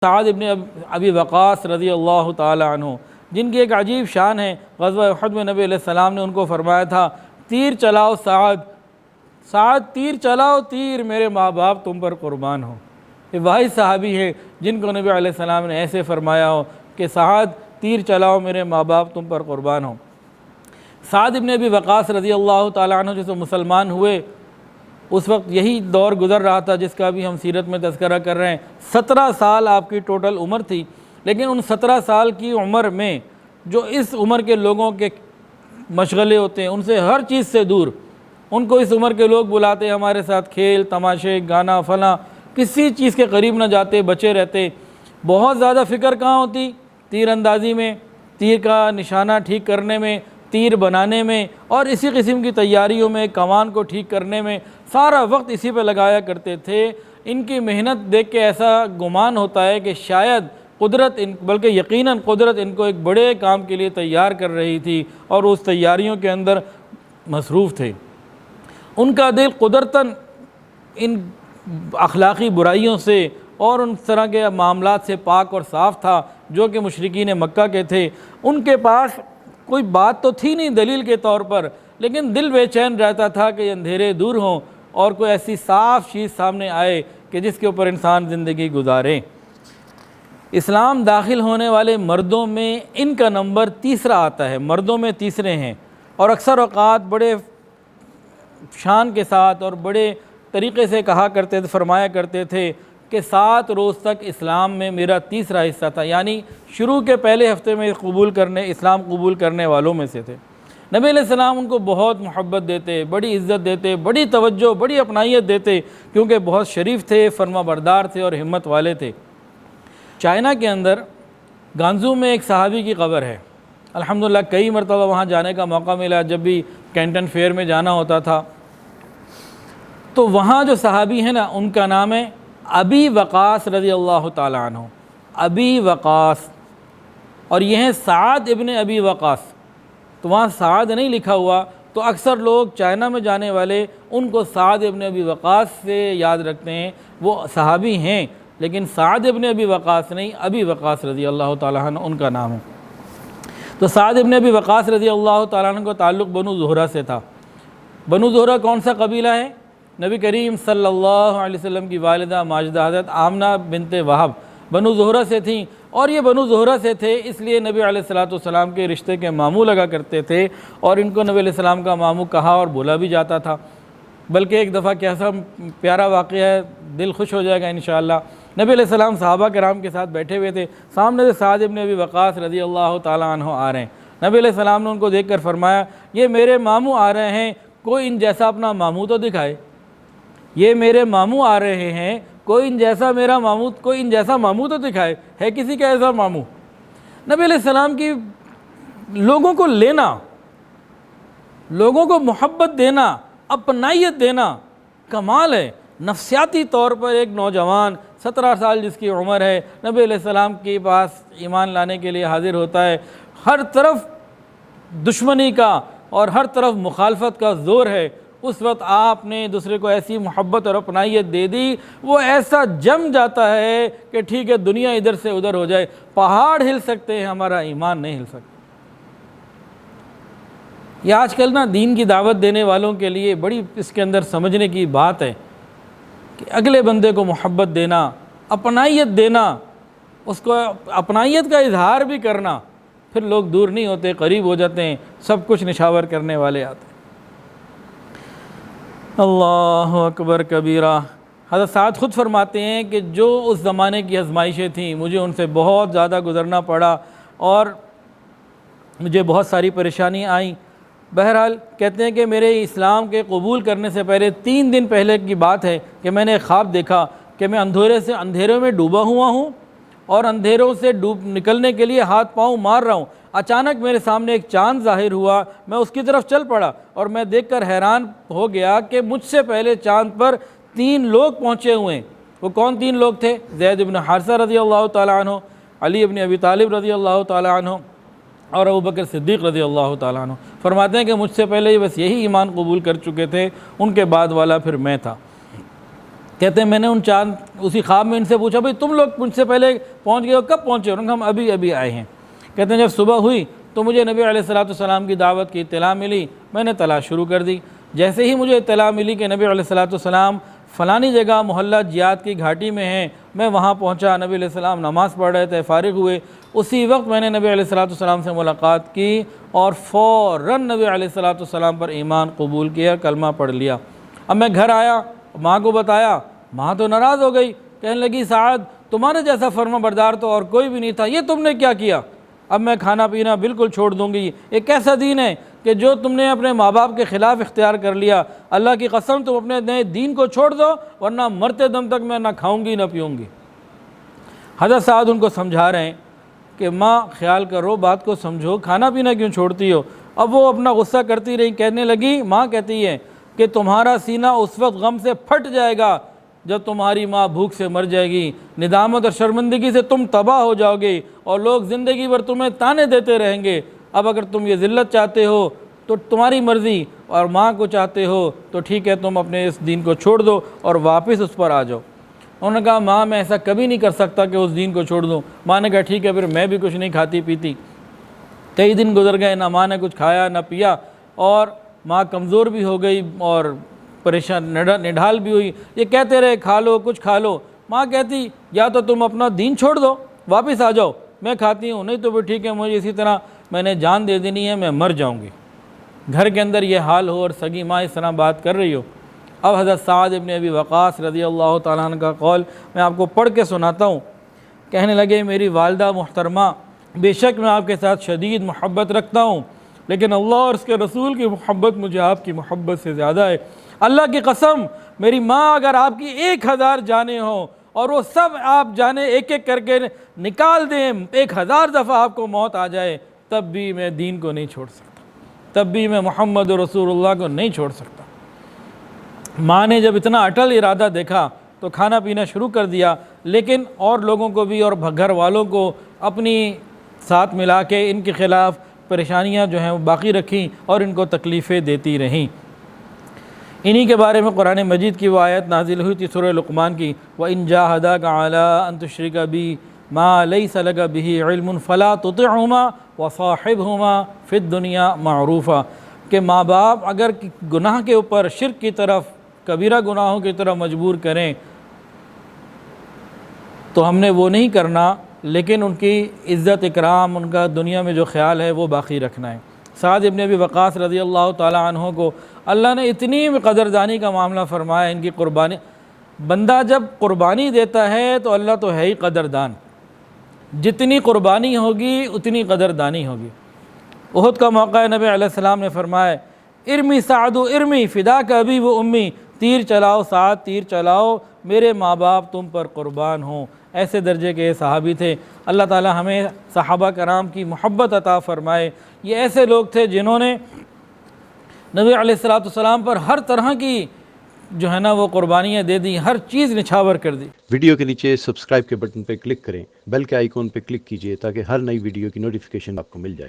سعد ابن ابی وقاص رضی اللہ تعالی عنہ، جن کی ایک عجیب شان ہے۔ غزوہ احد میں نبی علیہ السلام نے ان کو فرمایا تھا، تیر چلاؤ سعد تیر چلاؤ، تیر میرے ماں باپ تم پر قربان ہو۔ یہ وہی صحابی ہیں جن کو نبی علیہ السلام نے ایسے فرمایا ہو کہ سعد تیر چلاؤ، میرے ماں باپ تم پر قربان ہو۔ سعد ابن ابی وقاص رضی اللہ تعالیٰ عنہ جس مسلمان ہوئے، اس وقت یہی دور گزر رہا تھا جس کا بھی ہم سیرت میں تذکرہ کر رہے ہیں۔ 17 سال آپ کی ٹوٹل عمر تھی، لیکن ان 17 سال کی عمر میں جو اس عمر کے لوگوں کے مشغلے ہوتے ہیں ان سے ہر چیز سے دور، ان کو اس عمر کے لوگ بلاتے ہمارے ساتھ کھیل تماشے گانا فلاں، کسی چیز کے قریب نہ جاتے، بچے رہتے۔ بہت زیادہ فکر کہاں ہوتی؟ تیر اندازی میں، تیر کا نشانہ ٹھیک کرنے میں، تیر بنانے میں، اور اسی قسم کی تیاریوں میں، کمان کو ٹھیک کرنے میں سارا وقت اسی پہ لگایا کرتے تھے۔ ان کی محنت دیکھ کے ایسا گمان ہوتا ہے کہ شاید قدرت بلکہ یقیناً قدرت ان کو ایک بڑے کام کے لیے تیار کر رہی تھی اور اس تیاریوں کے اندر مصروف تھے۔ ان کا دل قدرتاً ان اخلاقی برائیوں سے اور ان طرح کے معاملات سے پاک اور صاف تھا جو کہ مشرکین مکہ کے تھے۔ ان کے پاس کوئی بات تو تھی نہیں دلیل کے طور پر، لیکن دل بے چین رہتا تھا کہ اندھیرے دور ہوں اور کوئی ایسی صاف چیز سامنے آئے کہ جس کے اوپر انسان زندگی گزارے۔ اسلام داخل ہونے والے مردوں میں ان کا نمبر تیسرا آتا ہے، مردوں میں تیسرے ہیں، اور اکثر اوقات بڑے شان کے ساتھ اور بڑے طریقے سے کہا کرتے تھے، فرمایا کرتے تھے کہ 7 روز تک اسلام میں میرا تیسرا حصہ تھا، یعنی شروع کے پہلے ہفتے میں اسلام قبول کرنے والوں میں سے تھے۔ نبی علیہ السلام ان کو بہت محبت دیتے، بڑی عزت دیتے، بڑی توجہ، بڑی اپنائیت دیتے، کیونکہ بہت شریف تھے، فرما بردار تھے اور ہمت والے تھے۔ چائنا کے اندر گانزو میں ایک صحابی کی قبر ہے۔ الحمدللہ کئی مرتبہ وہاں جانے کا موقع ملا، جب بھی کینٹن فیئر میں جانا ہوتا تھا تو وہاں جو صحابی ہیں نا، ان کا نام ہے ابی وقاص رضی اللہ تعالیٰ عنہ، ابی وقاص، اور یہ ہیں سعد ابن ابی وقاص۔ تو وہاں سعد نہیں لکھا ہوا، تو اکثر لوگ چائنا میں جانے والے ان کو سعد ابن ابی وقاص سے یاد رکھتے ہیں، وہ صحابی ہیں لیکن سعد ابن ابی وقاص نہیں، ابی وقاص رضی اللہ تعالیٰ عنہ ان کا نام ہے۔ تو سعد ابن ابی وقاص رضی اللہ تعالیٰ عنہ کا تعلق بنو زہرہ سے تھا۔ بنو زہرہ کون سا قبیلہ ہے؟ نبی کریم صلی اللہ علیہ وسلم کی والدہ ماجدہ حضرت آمنہ بنت وہب بنو زہرہ سے تھیں، اور یہ بنو زہرہ سے تھے اس لیے نبی علیہ السلام کے رشتے کے ماموں لگا کرتے تھے، اور ان کو نبی علیہ السلام کا ماموں کہا اور بولا بھی جاتا تھا۔ بلکہ ایک دفعہ کیسا پیارا واقعہ ہے، دل خوش ہو جائے گا انشاءاللہ۔ نبی علیہ السلام صحابہ کرام کے ساتھ بیٹھے ہوئے تھے، سامنے سے سعد ابن ابی وقاص رضی اللہ تعالیٰ عنہ آ رہے ہیں۔ نبی علیہ السلام نے ان کو دیکھ کر فرمایا، یہ میرے ماموں آ رہے ہیں، کوئی ان جیسا اپنا ماموں تو دکھائے۔ یہ میرے ماموں آ رہے ہیں، کوئی ان جیسا ماموں تو دکھائے، ہے کسی کا ایسا ماموں؟ نبی علیہ السلام کی لوگوں کو لینا، لوگوں کو محبت دینا، اپنائیت دینا کمال ہے۔ نفسیاتی طور پر ایک نوجوان 17 سال جس کی عمر ہے، نبی علیہ السلام کے پاس ایمان لانے کے لیے حاضر ہوتا ہے۔ ہر طرف دشمنی کا اور ہر طرف مخالفت کا زور ہے، اس وقت آپ نے دوسرے کو ایسی محبت اور اپنائیت دے دی، وہ ایسا جم جاتا ہے کہ ٹھیک ہے دنیا ادھر سے ادھر ہو جائے، پہاڑ ہل سکتے ہیں، ہمارا ایمان نہیں ہل سکتا۔ یہ آج کل نا دین کی دعوت دینے والوں کے لیے بڑی اس کے اندر سمجھنے کی بات ہے کہ اگلے بندے کو محبت دینا، اپنائیت دینا، اس کو اپنائیت کا اظہار بھی کرنا، پھر لوگ دور نہیں ہوتے، قریب ہو جاتے ہیں، سب کچھ نشاور کرنے والے آتے ہیں۔ اللہ اکبر کبیرہ۔ حضرت سعد خود فرماتے ہیں کہ جو اس زمانے کی آزمائشیں تھیں مجھے ان سے بہت زیادہ گزرنا پڑا اور مجھے بہت ساری پریشانیاں آئیں۔ بہرحال کہتے ہیں کہ میرے اسلام کے قبول کرنے سے پہلے 3 دن پہلے کی بات ہے کہ میں نے ایک خواب دیکھا کہ میں اندھیروں میں ڈوبا ہوا ہوں اور اندھیروں سے نکلنے کے لیے ہاتھ پاؤں مار رہا ہوں۔ اچانک میرے سامنے ایک چاند ظاہر ہوا، میں اس کی طرف چل پڑا اور میں دیکھ کر حیران ہو گیا کہ مجھ سے پہلے چاند پر 3 لوگ پہنچے ہوئے ہیں۔ وہ کون 3 لوگ تھے؟ زید بن حارثہ رضی اللہ تعالیٰ عنہ، علی بن ابی طالب رضی اللہ تعالیٰ عنہ اور ابوبکر صدیق رضی اللہ تعالیٰ عنہ۔ فرماتے ہیں کہ مجھ سے پہلے بس یہی ایمان قبول کر چکے تھے، ان کے بعد والا پھر میں تھا۔ کہتے ہیں میں نے اسی خواب میں ان سے پوچھا بھئی تم لوگ مجھ سے پہلے پہنچ گئے ہو، کب پہنچے؟ انہوں نے کہا ہم ابھی آئے ہیں۔ کہتے ہیں جب صبح ہوئی تو مجھے نبی علیہ السلام کی دعوت کی اطلاع ملی، میں نے تلاش شروع کر دی۔ جیسے ہی مجھے اطلاع ملی کہ نبی علیہ السلام فلانی جگہ محلہ جیاد کی گھاٹی میں ہیں، میں وہاں پہنچا۔ نبی علیہ السلام نماز پڑھ رہے تھے، فارغ ہوئے، اسی وقت میں نے نبی علیہ السلام سے ملاقات کی اور فوراً نبی علیہ السلام پر ایمان قبول کیا، کلمہ پڑھ لیا۔ اب میں گھر آیا، ماں کو بتایا، ماں تو ناراض ہو گئی، کہنے لگی سعد تمہارے جیسا فرما بردار تو اور کوئی بھی نہیں تھا، یہ تم نے کیا کیا؟ اب میں کھانا پینا بالکل چھوڑ دوں گی۔ ایک ایسا دین ہے کہ جو تم نے اپنے ماں باپ کے خلاف اختیار کر لیا، اللہ کی قسم تم اپنے نئے دین کو چھوڑ دو ورنہ مرتے دم تک میں نہ کھاؤں گی نہ پیوں گی۔ حضرت سعد ان کو سمجھا رہے ہیں کہ ماں خیال کرو، بات کو سمجھو، کھانا پینا کیوں چھوڑتی ہو؟ اب وہ اپنا غصہ کرتی رہی، کہنے لگی، ماں کہتی ہے کہ تمہارا سینہ اس وقت غم سے پھٹ جائے گا جب تمہاری ماں بھوک سے مر جائے گی، ندامت اور شرمندگی سے تم تباہ ہو جاؤ گے اور لوگ زندگی بھر تمہیں تانے دیتے رہیں گے۔ اب اگر تم یہ ذلت چاہتے ہو تو تمہاری مرضی، اور ماں کو چاہتے ہو تو ٹھیک ہے، تم اپنے اس دین کو چھوڑ دو اور واپس اس پر آ جاؤ۔ انہوں نے کہا ماں میں ایسا کبھی نہیں کر سکتا کہ اس دین کو چھوڑ دوں۔ ماں نے کہا ٹھیک ہے، پھر میں بھی کچھ نہیں کھاتی پیتی۔ کئی دن گزر گئے، نہ ماں نے کچھ کھایا نہ پیا، اور ماں کمزور بھی ہو گئی اور پریشان نڈھال بھی ہوئی۔ یہ کہتے رہے کھا لو، کچھ کھا لو۔ ماں کہتی یا تو تم اپنا دین چھوڑ دو، واپس آ جاؤ، میں کھاتی ہوں، نہیں تو پھر ٹھیک ہے، مجھے اسی طرح میں نے جان دے دینی ہے، میں مر جاؤں گی۔ گھر کے اندر یہ حال ہو اور سگی ماں اس طرح بات کر رہی ہو۔ اب حضرت سعد ابن ابی وقاص رضی اللہ تعالیٰ عنہ کا قول میں آپ کو پڑھ کے سناتا ہوں۔ کہنے لگے میری والدہ محترمہ، بے شک میں آپ کے ساتھ شدید محبت رکھتا ہوں، لیکن اللہ اور اس کے رسول کی محبت مجھے آپ کی محبت سے زیادہ ہے۔ اللہ کی قسم میری ماں اگر آپ کی 1000 جانیں ہوں اور وہ سب آپ جانیں ایک ایک کر کے نکال دیں، 1000 دفعہ آپ کو موت آ جائے، تب بھی میں دین کو نہیں چھوڑ سکتا، تب بھی میں محمد رسول اللہ کو نہیں چھوڑ سکتا۔ ماں نے جب اتنا اٹل ارادہ دیکھا تو کھانا پینا شروع کر دیا، لیکن اور لوگوں کو بھی اور گھر والوں کو اپنی ساتھ ملا کے ان کے خلاف پریشانیاں جو ہیں وہ باقی رکھیں اور ان کو تکلیفیں دیتی رہیں۔ انہی کے بارے میں قرآن مجید کی وہ آیت نازل ہوئی تھی سورہ لقمان کی، وَإِن جَاهَدَاكَ عَلَىٰ أَن تُشْرِكَ بِي مَا لَيْسَ لَكَ بِهِ عِلْمٌ فَلَا تُطِعْهُمَا وَصَاحِبْهُمَا فِي الدُّنْيَا مَعْرُوفًا، کہ ماں باپ اگر گناہ کے اوپر، شرک کی طرف، کبیرہ گناہوں کی طرف مجبور کریں تو ہم نے وہ نہیں کرنا، لیکن ان کی عزت اکرام، ان کا دنیا میں جو خیال ہے وہ باقی رکھنا ہے۔ سعد ابن ابی وقاص رضی اللہ تعالیٰ عنہ کو اللہ نے اتنی قدردانی کا معاملہ فرمایا، ان کی قربانی۔ بندہ جب قربانی دیتا ہے تو اللہ تو ہے ہی قدردان، جتنی قربانی ہوگی اتنی قدردانی ہوگی۔ احد کا موقع نبی علیہ السلام نے فرمایا، ارمی سعد ارمی فداک ابی و امی، تیر چلاؤ سعد، تیر چلاؤ، میرے ماں باپ تم پر قربان ہوں۔ ایسے درجے کے صحابی تھے۔ اللہ تعالی ہمیں صحابہ کرام کی محبت عطا فرمائے۔ یہ ایسے لوگ تھے جنہوں نے نبی علیہ السلام پر ہر طرح کی جو ہے نا وہ قربانیاں دے دیں، ہر چیز نچھاور کر دی۔ ویڈیو کے نیچے سبسکرائب کے بٹن پہ کلک کریں، بیل کے آئیکن پہ کلک کیجئے تاکہ ہر نئی ویڈیو کی نوٹیفیکیشن آپ کو مل جائے۔